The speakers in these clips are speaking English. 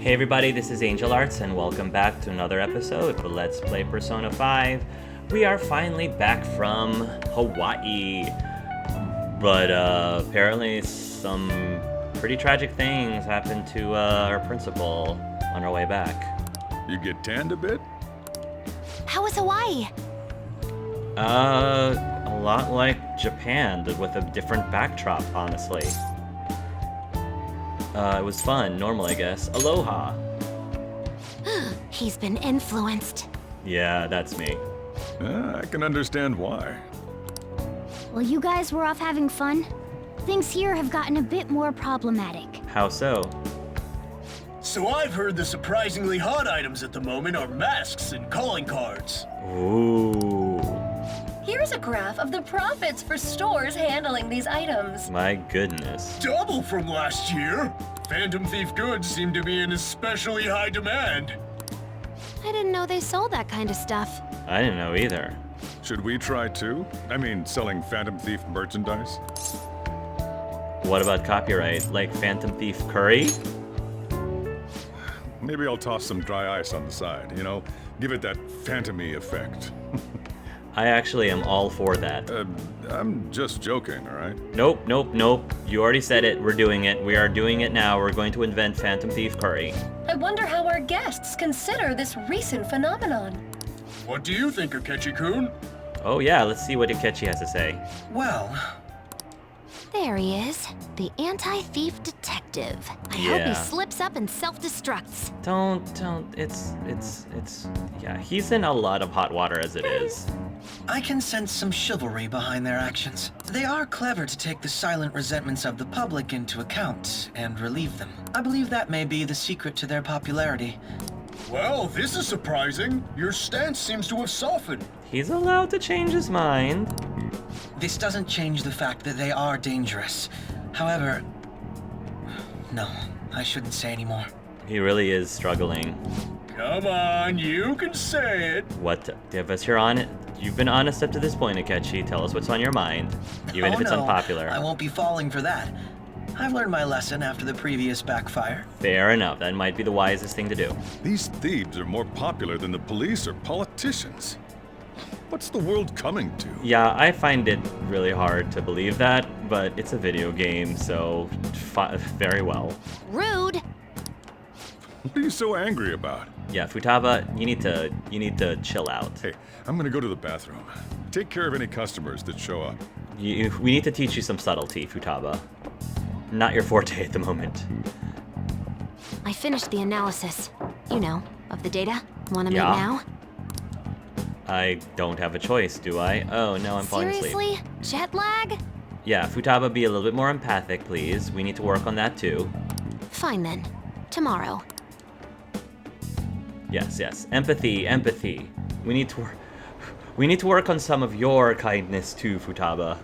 Hey everybody, this is Angel Arts and welcome back to another episode of Let's Play Persona 5. We are finally back from Hawaii, but apparently some pretty tragic things happened to our principal on our way back. You get tanned a bit? How was Hawaii? A lot like Japan, but with a different backdrop, honestly. It was fun, normal I guess. Aloha! He's been influenced. Yeah, that's me. I can understand why. While you guys were off having fun, things here have gotten a bit more problematic. How so? So I've heard the surprisingly hot items at the moment are masks and calling cards. Ooh. Here's a graph of the profits for stores handling these items. My goodness. Double from last year. Phantom Thief goods seem to be in especially high demand. I didn't know they sold that kind of stuff. I didn't know either. Should we try too? I mean, selling Phantom Thief merchandise? What about copyright? Like Phantom Thief curry? Maybe I'll toss some dry ice on the side, you know? Give it that phantom-y effect. I actually am all for that. I'm just joking, alright? Nope. You already said it. We're doing it. We are doing it now. We're going to invent Phantom Thief curry. I wonder how our guests consider this recent phenomenon. What do you think, Akechi-kun? Oh yeah, let's see what Akechi has to say. Well, There he is, the anti-thief detective. I hope Yeah. he slips up and self-destructs. Yeah, he's in a lot of hot water as it is. I can sense some chivalry behind their actions. They are clever to take the silent resentments of the public into account and relieve them. I believe that may be the secret to their popularity. well, this is surprising. Your stance seems to have softened. He's allowed to change his mind. This doesn't change the fact that they are dangerous. However, no, I shouldn't say anymore. He really is struggling. Come on, you can say it. What? Give us your honest. You've been honest up to this point, Akechi. Tell us what's on your mind, even if it's no, unpopular. I won't be falling for that. I've learned my lesson after the previous backfire. Fair enough. That might be the wisest thing to do. These thieves are more popular than the police or politicians. What's the world coming to? Yeah, I find it really hard to believe that, but it's a video game, so very well. Rude! What are you so angry about? Yeah, Futaba, you need to chill out. Hey, I'm gonna go to the bathroom. Take care of any customers that show up. We need to teach you some subtlety, Futaba. Not your forte at the moment. I finished the analysis. You know, of the data. Wanna meet Yeah. now? I don't have a choice, do I? Oh, no, I'm falling asleep. Seriously? Jet lag? Yeah, Futaba, be a little bit more empathic, please. We need to work on that too. Fine then. Tomorrow. Yes. Empathy. We need to work on some of your kindness too, Futaba.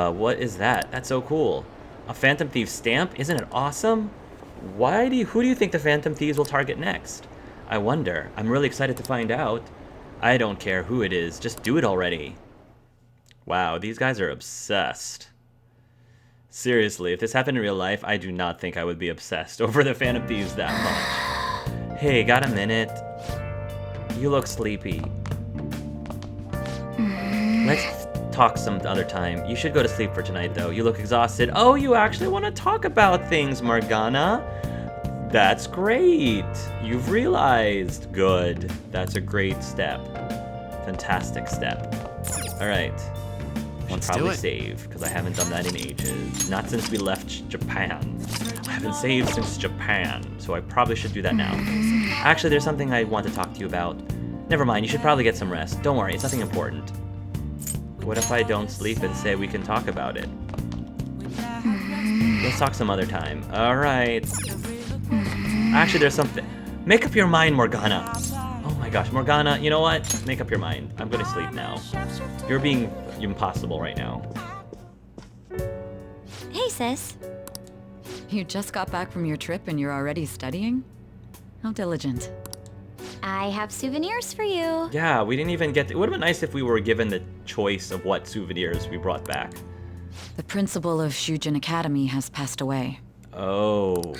What is that? That's so cool. A Phantom Thief stamp? Isn't it awesome? Who do you think the Phantom Thieves will target next? I wonder. I'm really excited to find out. I don't care who it is. Just do it already. Wow, these guys are obsessed. Seriously, if this happened in real life, I do not think I would be obsessed over the Phantom Thieves that much. Hey, got a minute? You look sleepy. Let's talk some other time. You should go to sleep for tonight, though. You look exhausted. Oh, you actually want to talk about things, Morgana? That's great. You've realized. Good. That's a great step. Fantastic step. All right. Should probably save, because I haven't done that in ages. Not since we left Japan. I haven't saved since Japan, so I probably should do that now. Actually, there's something I want to talk to you about. Never mind, you should probably get some rest. Don't worry, it's nothing important. What if I don't sleep and say we can talk about it? Let's talk some other time. Alright. Actually, there's something. Make up your mind, Morgana. Oh my gosh, Morgana, you know what? Make up your mind. I'm gonna sleep now. You're being impossible right now. Hey, sis. You just got back from your trip and you're already studying? How diligent. I have souvenirs for you. Yeah, we didn't even get... It would have been nice if we were given the choice of what souvenirs we brought back. The principal of Shujin Academy has passed away. Oh.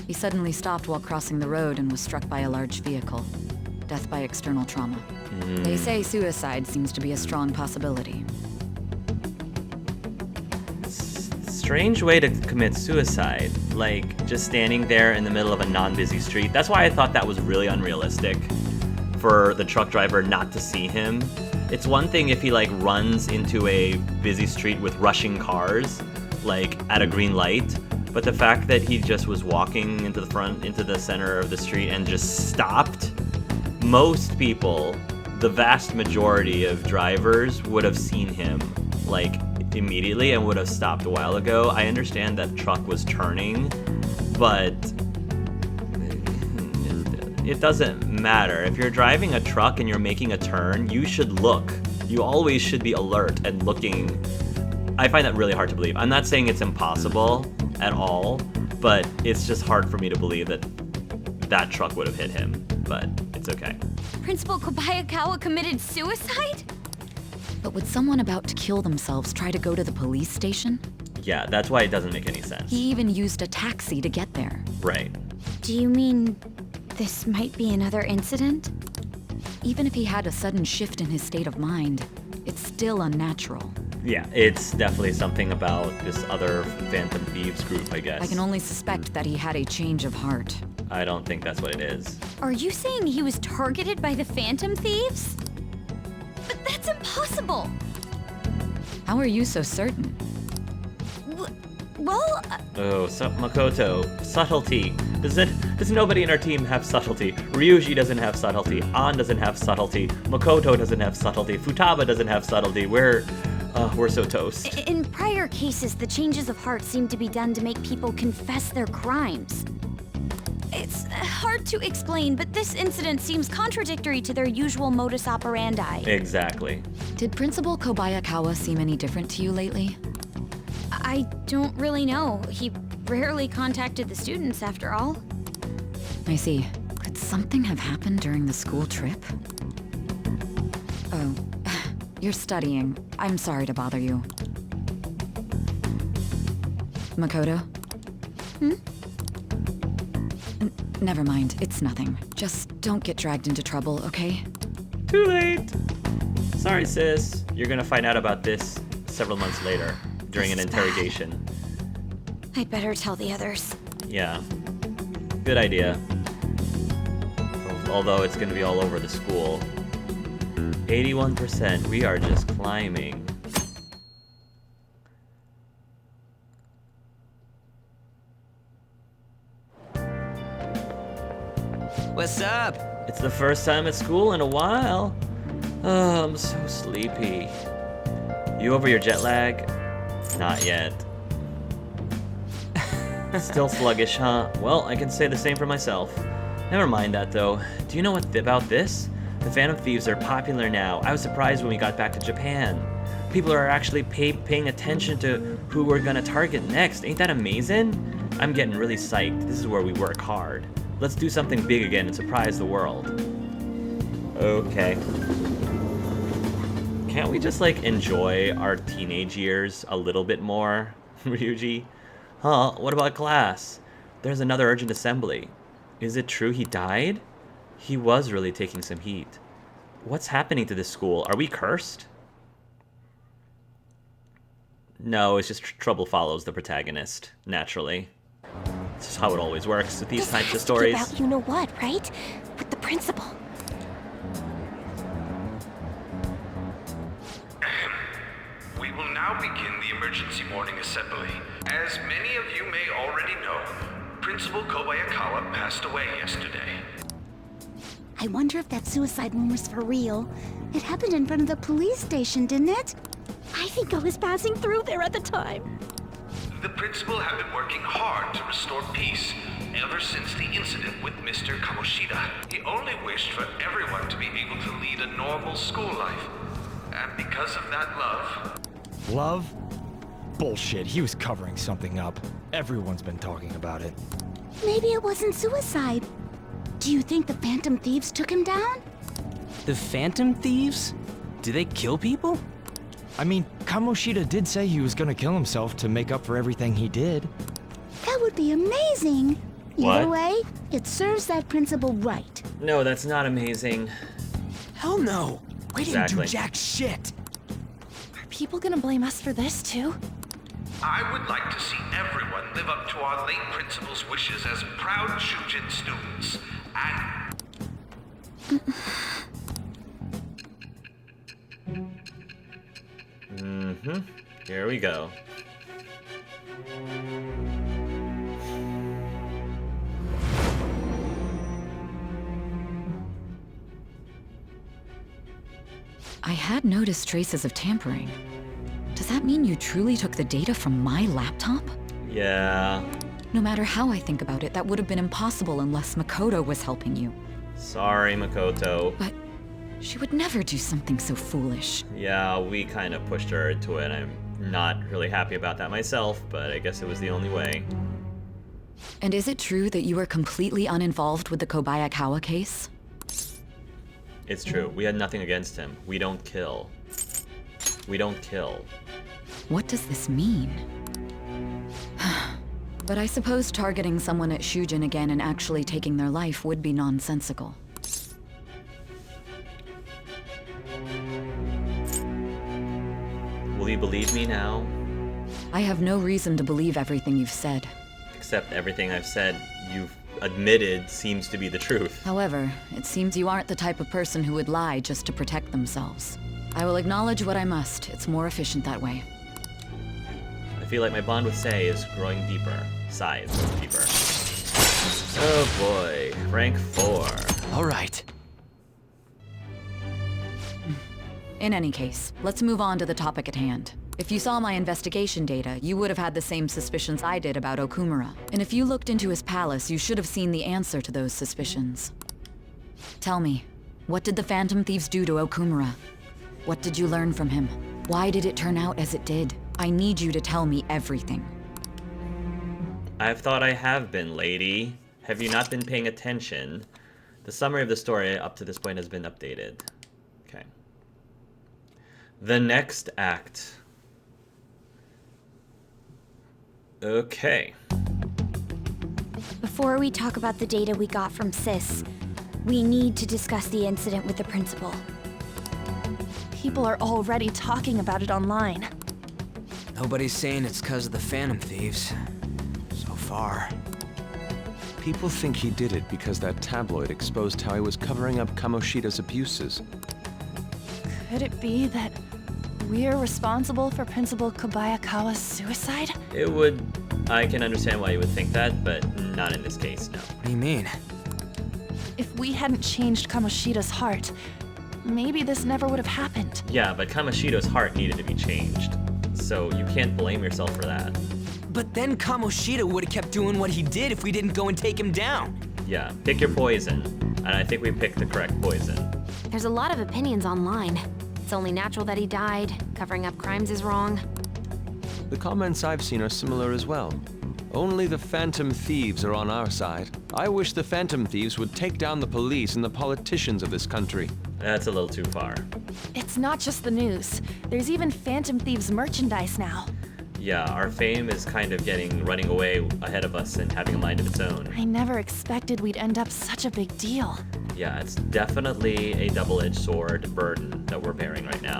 He suddenly stopped while crossing the road and was struck by a large vehicle. Death by external trauma. They say suicide seems to be a strong possibility. Strange way to commit suicide. Like, just standing there in the middle of a non-busy street. That's why I thought that was really unrealistic. For the truck driver not to see him. It's one thing if he, like, runs into a busy street with rushing cars, like, at a green light. But the fact that he just was walking into the center of the street and just stopped, most people, the vast majority of drivers would have seen him, like, immediately and would have stopped a while ago. I understand that truck was turning, but it doesn't matter. If you're driving a truck and you're making a turn, you should look. You always should be alert and looking. I find that really hard to believe. I'm not saying it's impossible at all, but it's just hard for me to believe that that truck would have hit him, but it's okay. Principal Kobayakawa committed suicide? But would someone about to kill themselves try to go to the police station? Yeah, that's why it doesn't make any sense. He even used a taxi to get there. Right. Do you mean this might be another incident? Even if he had a sudden shift in his state of mind, it's still unnatural. Yeah, it's definitely something about this other Phantom Thieves group, I guess. I can only suspect that he had a change of heart. I don't think that's what it is. Are you saying he was targeted by the Phantom Thieves? But that's impossible! How are you so certain? Well, Oh, Makoto, subtlety. Does nobody in our team have subtlety? Ryuji doesn't have subtlety. An doesn't have subtlety. Makoto doesn't have subtlety. Futaba doesn't have subtlety. We're so toast. in prior cases, the changes of heart seem to be done to make people confess their crimes. It's hard to explain, but this incident seems contradictory to their usual modus operandi. Exactly. Did Principal Kobayakawa seem any different to you lately? I don't really know. He rarely contacted the students, after all. I see. Could something have happened during the school trip? Oh, you're studying. I'm sorry to bother you. Makoto? Never mind, it's nothing. Just don't get dragged into trouble, okay? Too late. Sorry, sis. You're gonna find out about this several months later during an interrogation. I better tell the others. Yeah. Good idea. Although it's gonna be all over the school. 81%. We are just climbing. What's up? It's the first time at school in a while. Oh, I'm so sleepy. You over your jet lag? Not yet. Still sluggish, huh? Well, I can say the same for myself. Never mind that, though. Do you know about this? The Phantom Thieves are popular now. I was surprised when we got back to Japan. People are actually paying attention to who we're gonna target next. Ain't that amazing? I'm getting really psyched. This is where we work hard. Let's do something big again and surprise the world. Okay. Can't we just, like, enjoy our teenage years a little bit more, Ryuji? Huh, what about class? There's another urgent assembly. Is it true he died? He was really taking some heat. What's happening to this school? Are we cursed? No, it's just trouble follows the protagonist, naturally. This is how it always works with these types of stories. About you know what, right? With the principal. We will now begin the emergency morning assembly. As many of you may already know, Principal Kobayakawa passed away yesterday. I wonder if that suicide one was for real. It happened in front of the police station, didn't it? I think I was passing through there at the time. The principal had been working hard to restore peace ever since the incident with Mr. Kamoshida. He only wished for everyone to be able to lead a normal school life. And because of that love... Love? Bullshit, he was covering something up. Everyone's been talking about it. Maybe it wasn't suicide. Do you think the Phantom Thieves took him down? The Phantom Thieves? Do they kill people? I mean, Kamoshida did say he was gonna kill himself to make up for everything he did. That would be amazing. Either What? way, it serves that principal right. No, that's not amazing. Hell no! We didn't Exactly. do jack shit! Are people gonna blame us for this too? I would like to see everyone live up to our late principal's wishes as proud Shujin students. And Here we go. I had noticed traces of tampering. Does that mean you truly took the data from my laptop? Yeah. No matter how I think about it, that would have been impossible unless Makoto was helping you. Sorry, Makoto. But she would never do something so foolish. Yeah, we kind of pushed her into it. I'm not really happy about that myself, but I guess it was the only way. And is it true that you were completely uninvolved with the Kobayakawa case? It's true. We had nothing against him. We don't kill. We don't kill. What does this mean? But I suppose targeting someone at Shujin again and actually taking their life would be nonsensical. Will you believe me now? I have no reason to believe everything you've said. Except everything I've said, you've admitted seems to be the truth. However, it seems you aren't the type of person who would lie just to protect themselves. I will acknowledge what I must. It's more efficient that way. I feel like my bond with Sei is growing deeper. Sai is growing deeper. Oh boy, rank 4. Alright. In any case, let's move on to the topic at hand. If you saw my investigation data, you would have had the same suspicions I did about Okumura. And if you looked into his palace, you should have seen the answer to those suspicions. Tell me, what did the Phantom Thieves do to Okumura? What did you learn from him? Why did it turn out as it did? I need you to tell me everything. I've thought I have been, lady. Have you not been paying attention? The summary of the story up to this point has been updated. Okay. The next act. Okay. Before we talk about the data we got from Sis, we need to discuss the incident with the principal. People are already talking about it online. Nobody's saying it's because of the Phantom Thieves. So far. People think he did it because that tabloid exposed how he was covering up Kamoshida's abuses. Could it be that we're responsible for Principal Kobayakawa's suicide? It would... I can understand why you would think that, but not in this case, no. What do you mean? If we hadn't changed Kamoshida's heart, maybe this never would have happened. Yeah, but Kamoshida's heart needed to be changed. So you can't blame yourself for that. But then Kamoshida would have kept doing what he did if we didn't go and take him down. Yeah, pick your poison. And I think we picked the correct poison. There's a lot of opinions online. It's only natural that he died. Covering up crimes is wrong. The comments I've seen are similar as well. Only the Phantom Thieves are on our side. I wish the Phantom Thieves would take down the police and the politicians of this country. That's a little too far. It's not just the news. There's even Phantom Thieves merchandise now. Yeah, our fame is kind of running away ahead of us and having a mind of its own. I never expected we'd end up such a big deal. Yeah, it's definitely a double-edged sword burden that we're bearing right now.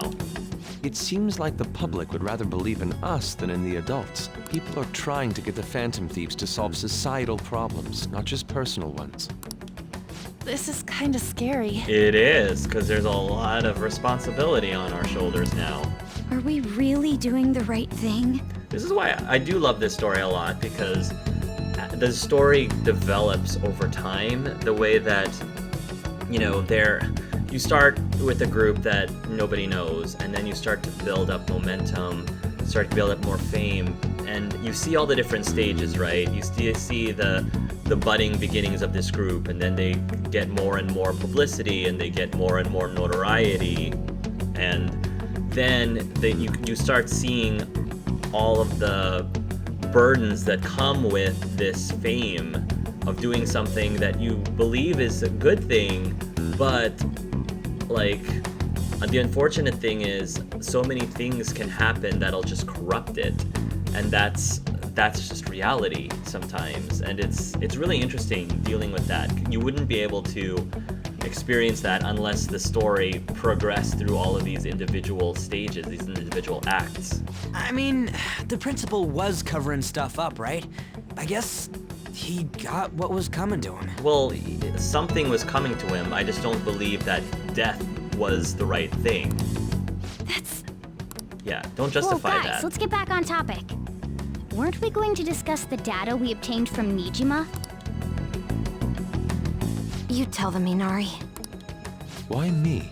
It seems like the public would rather believe in us than in the adults. People are trying to get the Phantom Thieves to solve societal problems, not just personal ones. This is kinda scary. It is, because there's a lot of responsibility on our shoulders now. Are we really doing the right thing? This is why I do love this story a lot, because the story develops over time the way that, you know, you start with a group that nobody knows, and then you start to build up momentum, start to build up more fame, and you see all the different stages, right? You see the budding beginnings of this group, and then they get more and more publicity, and they get more and more notoriety, and then you start seeing all of the burdens that come with this fame of doing something that you believe is a good thing, but like the unfortunate thing is so many things can happen that'll just corrupt it, and that's just reality sometimes, and it's really interesting dealing with that. You wouldn't be able to experience that unless the story progressed through all of these individual stages, these individual acts. I mean, the principal was covering stuff up, right? I guess he got what was coming to him. Well, something was coming to him. I just don't believe that death was the right thing. That's... Yeah, don't justify guys, that. Let's get back on topic. Weren't we going to discuss the data we obtained from Nijima? You tell them, Minari. Why me?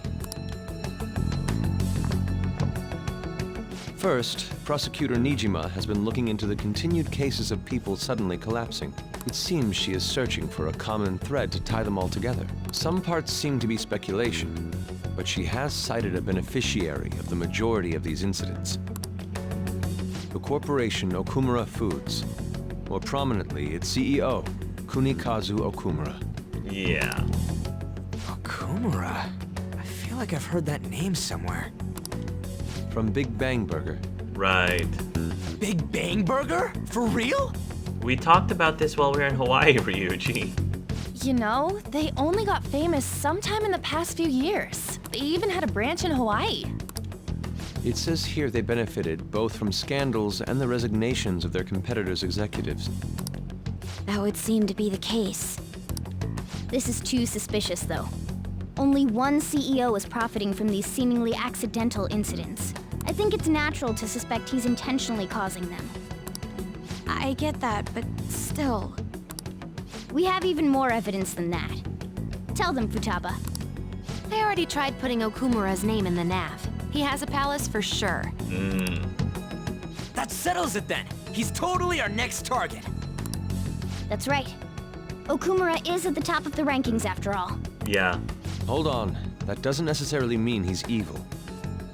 First, Prosecutor Nijima has been looking into the continued cases of people suddenly collapsing. It seems she is searching for a common thread to tie them all together. Some parts seem to be speculation, but she has cited a beneficiary of the majority of these incidents. The corporation Okumura Foods. More prominently, its CEO, Kunikazu Okumura. Yeah. Okumura? I feel like I've heard that name somewhere. From Big Bang Burger. Right. Big Bang Burger? For real? We talked about this while we were in Hawaii, Ryuji. You know, they only got famous sometime in the past few years. They even had a branch in Hawaii. It says here they benefited both from scandals and the resignations of their competitors' executives. That would seem to be the case. This is too suspicious, though. Only one CEO is profiting from these seemingly accidental incidents. I think it's natural to suspect he's intentionally causing them. I get that, but still... We have even more evidence than that. Tell them, Futaba. They already tried putting Okumura's name in the nav. He has a palace for sure. That settles it then. He's totally our next target. That's right. Okumura is at the top of the rankings after all. Yeah. Hold on. That doesn't necessarily mean he's evil.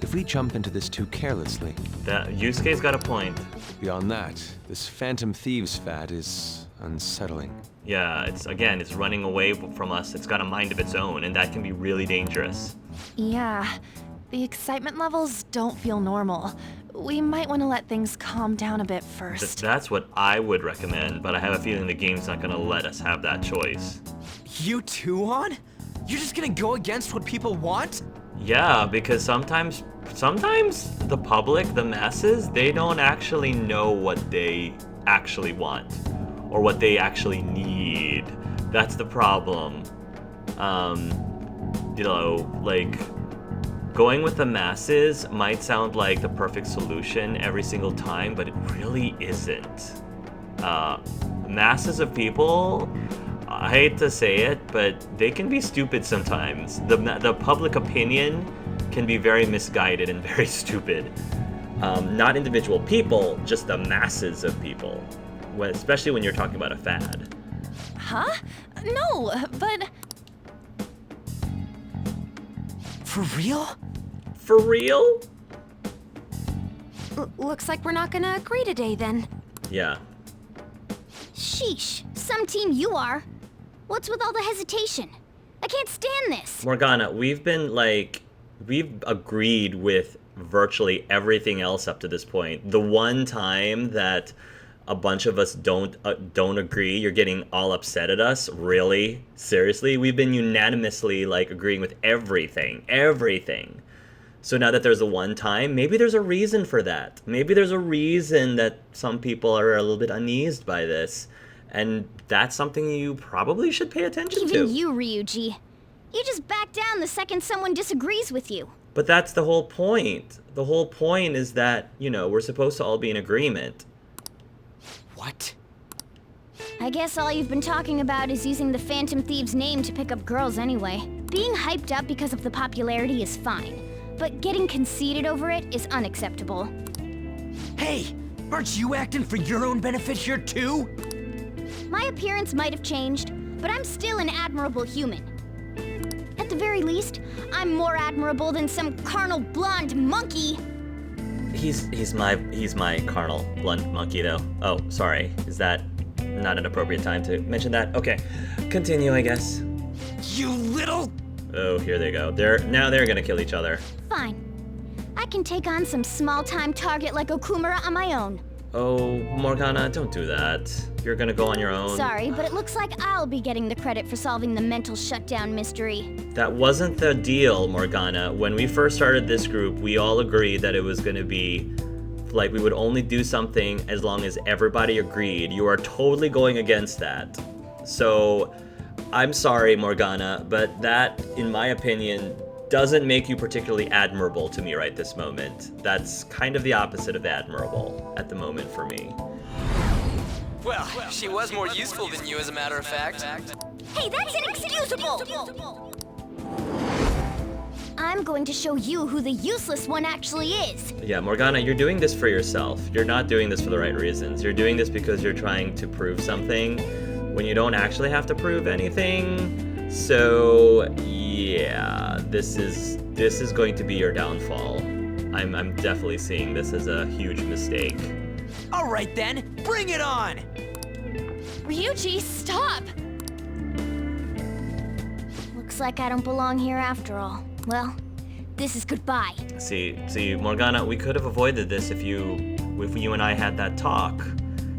If we jump into this too carelessly... Yusuke's got a point. Beyond that, this Phantom Thieves fad is unsettling. Yeah, it's running away from us. It's got a mind of its own, and that can be really dangerous. Yeah, the excitement levels don't feel normal. We might want to let things calm down a bit first. That's what I would recommend, but I have a feeling the game's not gonna let us have that choice. You too, On? You're just gonna go against what people want? Yeah, because sometimes the public, the masses, they don't actually know what they actually want or what they actually need. That's the problem. You know, like, going with the masses might sound like the perfect solution every single time, but it really isn't. Masses of people, I hate to say it, but they can be stupid sometimes. The public opinion can be very misguided and very stupid. Not individual people, just the masses of people, especially when you're talking about a fad. Huh? No, but... For real? For real? Looks like we're not gonna agree today then. Yeah. Sheesh, some team you are. What's with all the hesitation? I can't stand this. Morgana, we've agreed with virtually everything else up to this point. The one time that a bunch of us don't agree, you're getting all upset at us. Really? Seriously? We've been unanimously like agreeing with everything. So now that there's a one time, maybe there's a reason for that. Maybe there's a reason that some people are a little bit uneased by this. And that's something you probably should pay attention to. Even you, Ryuji. You just back down the second someone disagrees with you. But that's the whole point. The whole point is that, you know, we're supposed to all be in agreement. What? I guess all you've been talking about is using the Phantom Thieves' name to pick up girls anyway. Being hyped up because of the popularity is fine, but getting conceited over it is unacceptable. Hey, aren't you acting for your own benefit here too? My appearance might have changed, but I'm still an admirable human. At the very least, I'm more admirable than some carnal blonde monkey. He's my carnal blonde monkey though. Oh, sorry. Is that not an appropriate time to mention that. Okay, continue, I guess. You little... Oh, here they go. Now they're gonna kill each other. Fine. I can take on some small-time target like Okumura on my own. Oh, Morgana, don't do that. You're gonna go on your own. Sorry, but it looks like I'll be getting the credit for solving the mental shutdown mystery. That wasn't the deal, Morgana. When we first started this group, we all agreed that it was gonna be like we would only do something as long as everybody agreed. You are totally going against that. So, I'm sorry, Morgana, but that, in my opinion, doesn't make you particularly admirable to me right this moment. That's kind of the opposite of admirable at the moment for me. Well, she was more useful than you, as a matter of fact. Hey, that's inexcusable! I'm going to show you who the useless one actually is. Yeah, Morgana, you're doing this for yourself. You're not doing this for the right reasons. You're doing this because you're trying to prove something when you don't actually have to prove anything. So, yeah, this is going to be your downfall. I'm definitely seeing this as a huge mistake. All right then, bring it on! Ryuji, stop! Looks like I don't belong here after all. Well, this is goodbye. See, Morgana, we could have avoided this if you and I had that talk.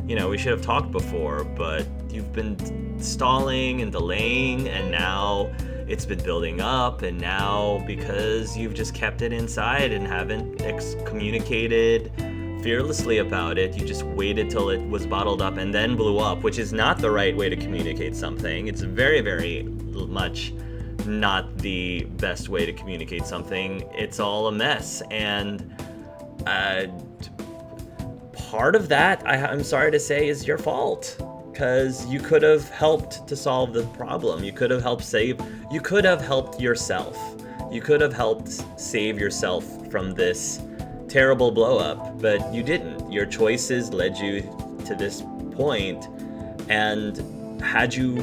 You know, we should have talked before, but you've been stalling and delaying, and now it's been building up, and now because you've just kept it inside and haven't communicated fearlessly about it, you just waited till it was bottled up and then blew up, which is not the right way to communicate something. It's very, very much not the best way to communicate something. It's all a mess, and part of that, I'm sorry to say, is your fault. Because you could have helped to solve the problem. You could have helped you could have helped yourself. You could have helped save yourself from this terrible blow up, but you didn't. Your choices led you to this point, and had you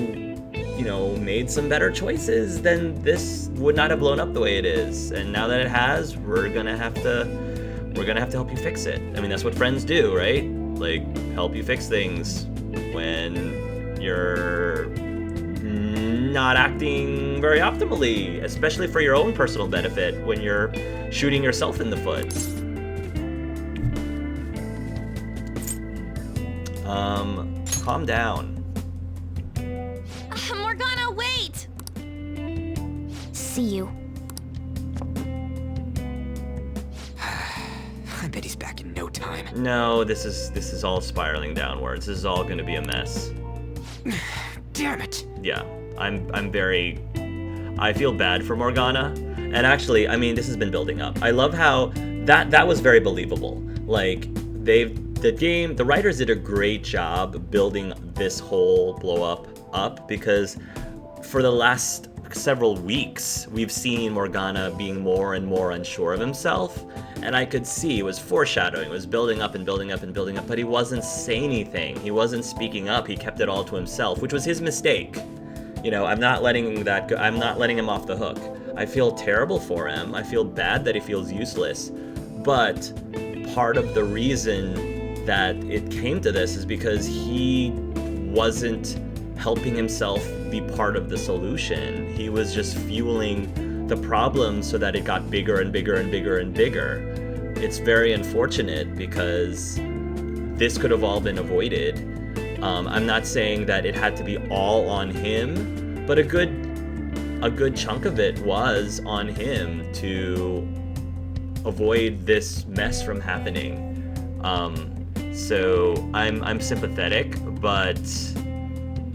made some better choices, then this would not have blown up the way it is. And now that it has, we're gonna have to help you fix it. I mean, that's what friends do, right? Like, help you fix things when you're not acting very optimally, especially for your own personal benefit, when you're shooting yourself in the foot. Calm down. Morgana, wait! See you. I bet he's back in no time. No, this is all spiraling downwards. This is all gonna be a mess. Damn it. Yeah, I feel bad for Morgana. And actually, I mean, this has been building up. I love how that was very believable. Like, the writers did a great job building this whole blow up because for the last several weeks, we've seen Morgana being more and more unsure of himself. And I could see it was foreshadowing, it was building up and building up and building up, but he wasn't saying anything. He wasn't speaking up. He kept it all to himself, which was his mistake. You know, I'm not letting that go. I'm not letting him off the hook. I feel terrible for him. I feel bad that he feels useless. But part of the reason that it came to this is because he wasn't helping himself be part of the solution. He was just fueling the problem so that it got bigger and bigger and bigger and bigger. It's very unfortunate because this could have all been avoided. I'm not saying that it had to be all on him, but a good chunk of it was on him to avoid this mess from happening. So I'm sympathetic, but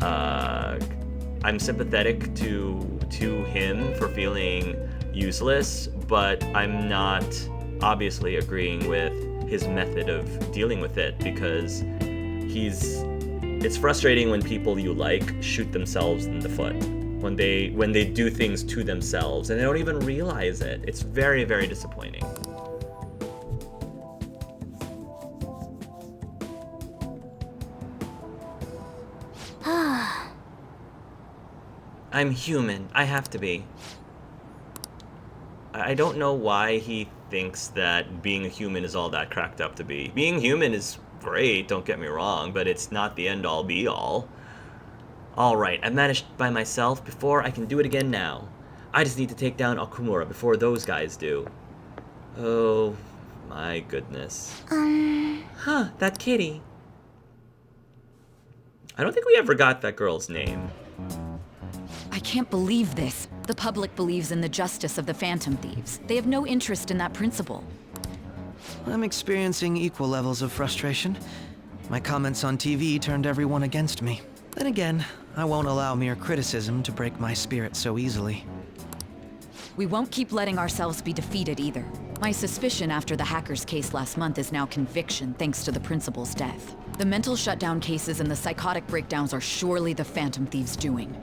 I'm sympathetic to him for feeling useless, but I'm not obviously agreeing with his method of dealing with it, because it's frustrating when people you like shoot themselves in the foot, when they do things to themselves and they don't even realize it. It's very, very disappointing. I'm human. I have to be. I don't know why he thinks that being a human is all that cracked up to be. Being human is great, don't get me wrong, but it's not the end-all be-all. Alright, I managed by myself before, I can do it again now. I just need to take down Okumura before those guys do. Oh, my goodness. Huh, that kitty. I don't think we ever got that girl's name. I can't believe this. The public believes in the justice of the Phantom Thieves. They have no interest in that principle. I'm experiencing equal levels of frustration. My comments on TV turned everyone against me. Then again, I won't allow mere criticism to break my spirit so easily. We won't keep letting ourselves be defeated either. My suspicion after the hacker's case last month is now conviction thanks to the principal's death. The mental shutdown cases and the psychotic breakdowns are surely the Phantom Thieves' doing.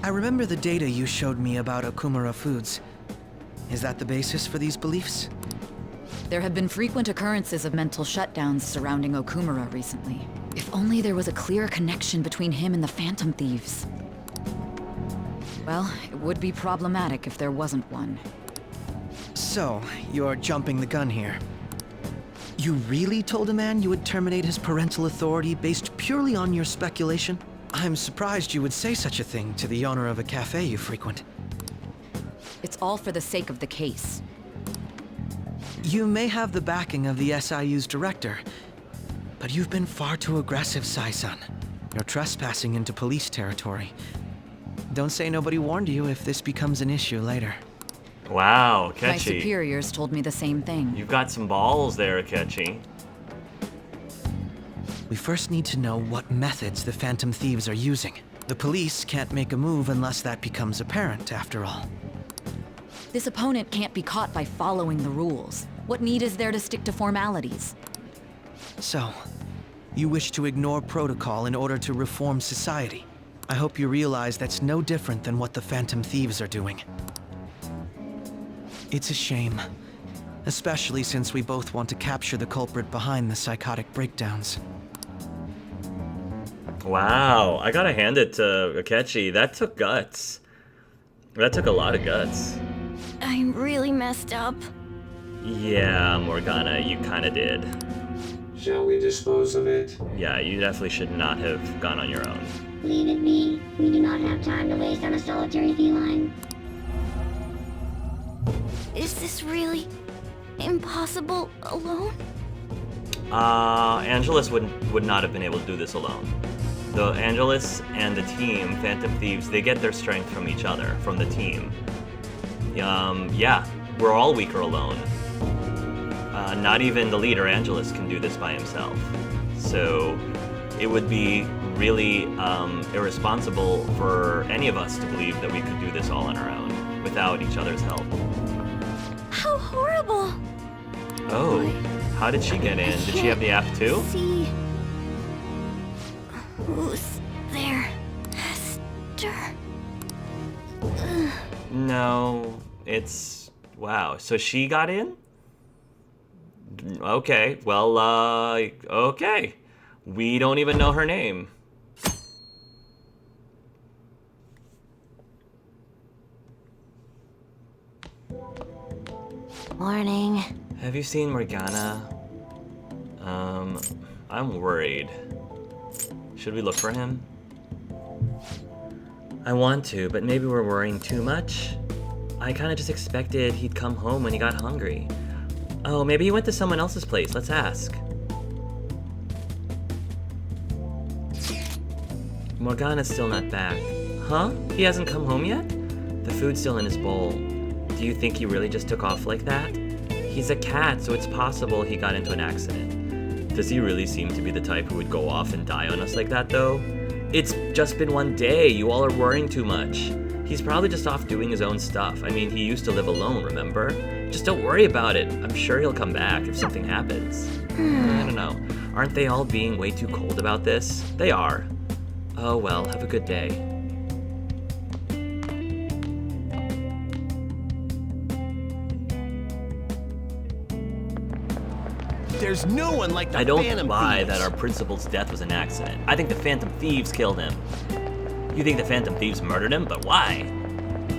I remember the data you showed me about Okumura foods. Is that the basis for these beliefs? There have been frequent occurrences of mental shutdowns surrounding Okumura recently. If only there was a clear connection between him and the Phantom Thieves. Well, it would be problematic if there wasn't one. So, you're jumping the gun here. You really told a man you would terminate his parental authority based purely on your speculation? I'm surprised you would say such a thing to the owner of a cafe you frequent. It's all for the sake of the case. You may have the backing of the SIU's director, but you've been far too aggressive, Sai-san. You're trespassing into police territory. Don't say nobody warned you if this becomes an issue later. Wow, Akechi. My superiors told me the same thing. You've got some balls there, Akechi. We first need to know what methods the Phantom Thieves are using. The police can't make a move unless that becomes apparent, after all. This opponent can't be caught by following the rules. What need is there to stick to formalities? So, you wish to ignore protocol in order to reform society. I hope you realize that's no different than what the Phantom Thieves are doing. It's a shame, especially since we both want to capture the culprit behind the psychotic breakdowns. Wow, I gotta hand it to Akechi. That took guts. That took a lot of guts. I'm really messed up. Yeah, Morgana, you kinda did. Shall we dispose of it? Yeah, you definitely should not have gone on your own. Leave it be. We do not have time to waste on a solitary feline. Is this really impossible alone? Angelus would not have been able to do this alone. The Angelus and the team, Phantom Thieves, they get their strength from each other, from the team. Yeah, we're all weaker alone. Not even the leader, Angelus, can do this by himself. So it would be really irresponsible for any of us to believe that we could do this all on our own, without each other's help. How horrible! Oh, how did she get in? Did she have the app too? See who's there, Esther? No, it's... Wow, so she got in? Okay, well, okay. We don't even know her name. Morning. Have you seen Morgana? I'm worried. Should we look for him? I want to, but maybe we're worrying too much. I kinda just expected he'd come home when he got hungry. Oh, maybe he went to someone else's place. Let's ask. Morgana's still not back. Huh? He hasn't come home yet? The food's still in his bowl. Do you think he really just took off like that? He's a cat, so it's possible he got into an accident. Does he really seem to be the type who would go off and die on us like that, though? It's just been one day. You all are worrying too much. He's probably just off doing his own stuff. I mean, he used to live alone, remember? Just don't worry about it. I'm sure he'll come back if something happens. I don't know. Aren't they all being way too cold about this? They are. Oh well, have a good day. There's no one like the I don't Phantom buy Thieves. that our principal's death was an accident. I think the Phantom Thieves killed him. You think the Phantom Thieves murdered him? But why?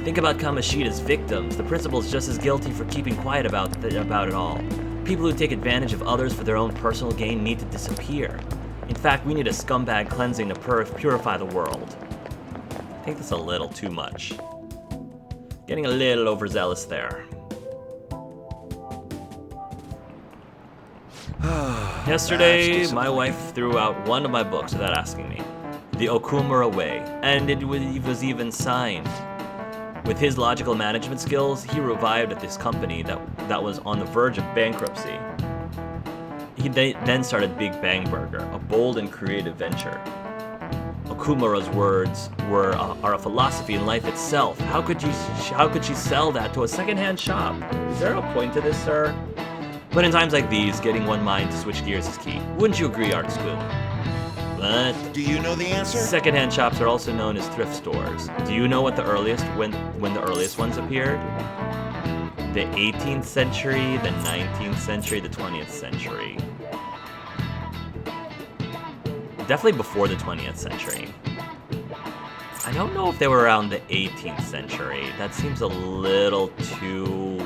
Think about Kamoshida's victims. The principal's just as guilty for keeping quiet about it all. People who take advantage of others for their own personal gain need to disappear. In fact, we need a scumbag cleansing to purify the world. I think that's a little too much. Getting a little overzealous there. Yesterday, my wife threw out one of my books without asking me. The Okumura Way, and it was even signed. With his logical management skills, he revived at this company that was on the verge of bankruptcy. He then started Big Bang Burger, a bold and creative venture. Okumura's words are a philosophy in life itself. How could she sell that to a secondhand shop? Is there a point to this, sir? But in times like these, getting one mind to switch gears is key. Wouldn't you agree, Art Spoon? But do you know the answer? Secondhand shops are also known as thrift stores. Do you know what the earliest when the earliest ones appeared? The 18th century, the 19th century, the 20th century. Definitely before the 20th century. I don't know if they were around the 18th century. That seems a little too...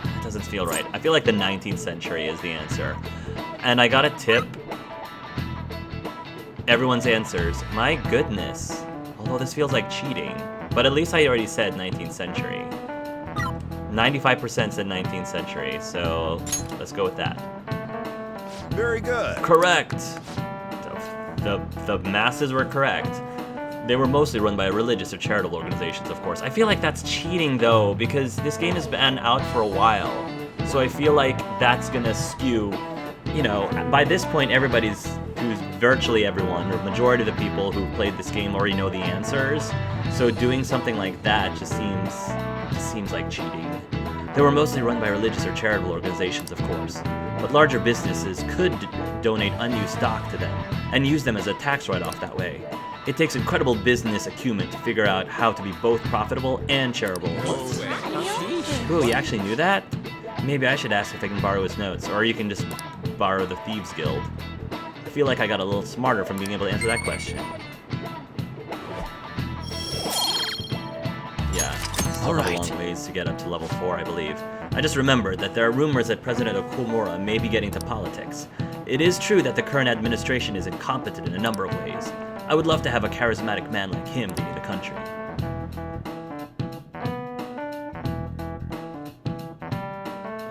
It doesn't feel right. I feel like the 19th century is the answer. And I got a tip. Everyone's answers. My goodness. Although this feels like cheating. But at least I already said 19th century. 95% said 19th century, so let's go with that. Very good. Correct. The masses were correct. They were mostly run by religious or charitable organizations, of course. I feel like that's cheating, though, because this game has been out for a while. So I feel like that's gonna skew, you know, by this point, who's virtually everyone, or majority of the people who've played this game already know the answers. So doing something like that just seems like cheating. They were mostly run by religious or charitable organizations, of course, but larger businesses could donate unused stock to them and use them as a tax write-off that way. It takes incredible business acumen to figure out how to be both profitable and charitable. Ooh, you actually knew that? Maybe I should ask if I can borrow his notes, or you can just borrow the Thieves Guild. I feel like I got a little smarter from being able to answer that question. Yeah, still have a long ways to get up to level 4, I believe. I just remembered that there are rumors that President Okumura may be getting to politics. It is true that the current administration is incompetent in a number of ways. I would love to have a charismatic man like him leading the country.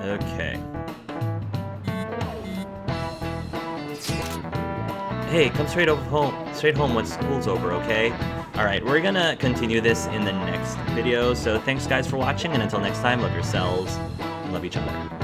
Okay. Hey, come straight home once school's over, okay? Alright, we're gonna continue this in the next video, so thanks guys for watching, and until next time, love yourselves, and love each other.